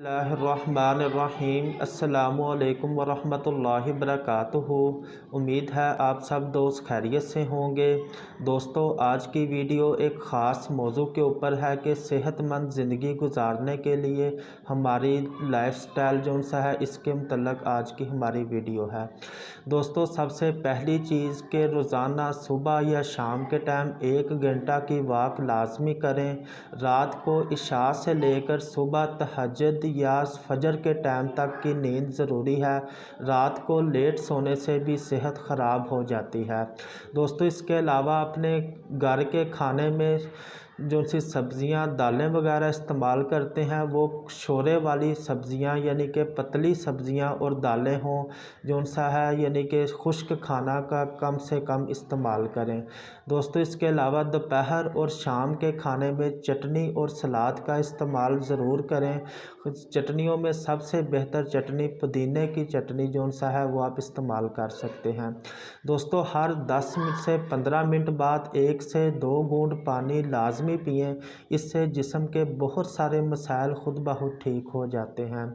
बिस्मिल्लाहिर्रहमानिर्रहीम। अस्सलामुअलैकुम वरहमतुल्लाहि वबरकातुहू। उम्मीद है आप सब दोस्त खैरियत से होंगे। दोस्तों, आज की वीडियो एक ख़ास मौजू के ऊपर है कि सेहतमंद ज़िंदगी गुजारने के लिए हमारी लाइफस्टाइल जो सा है, इसके मतलब आज की हमारी वीडियो है। दोस्तों, सबसे पहली चीज़ कि रोज़ाना सुबह या शाम के टाइम 1 घंटा की वॉक लाजमी करें। रात को इशा से लेकर सुबह तहज्जुद या फजर के टाइम तक की नींद ज़रूरी है। रात को लेट सोने से भी सेहत ख़राब हो जाती है। दोस्तों, इसके अलावा अपने घर के खाने में जो सी सब्ज़ियाँ दालें वगैरह इस्तेमाल करते हैं, वो शोरे वाली सब्ज़ियाँ यानी कि पतली सब्ज़ियाँ और दालें हों, जो सा है यानी कि खुश्क खाना का कम से कम इस्तेमाल करें। दोस्तों, इसके अलावा दोपहर और शाम के खाने में चटनी और सलाद का इस्तेमाल ज़रूर करें। चटनियों में सबसे बेहतर चटनी पुदीने की चटनी जो सा है वो आप इस्तेमाल कर सकते हैं। दोस्तों, हर 10 मिनट से 15 मिनट बाद 1 से 2 घूंट पानी लाजमी पिएं। इससे जिस्म के बहुत सारे मसाइल खुद ब खुद ठीक हो जाते हैं।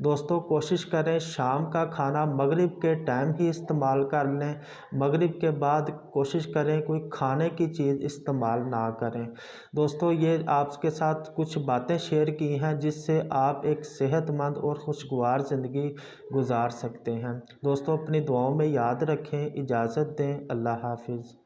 दोस्तों, कोशिश करें शाम का खाना मगरिब के टाइम ही इस्तेमाल कर लें। मगरिब के बाद कोशिश करें कोई खाने की चीज़ इस्तेमाल ना करें। दोस्तों, ये आपके साथ कुछ बातें शेयर की हैं जिससे आप एक सेहतमंद और खुशगवार ज़िंदगी गुजार सकते हैं। दोस्तों, अपनी दुआओं में याद रखें। इजाज़त दें। अल्लाह हाफिज़।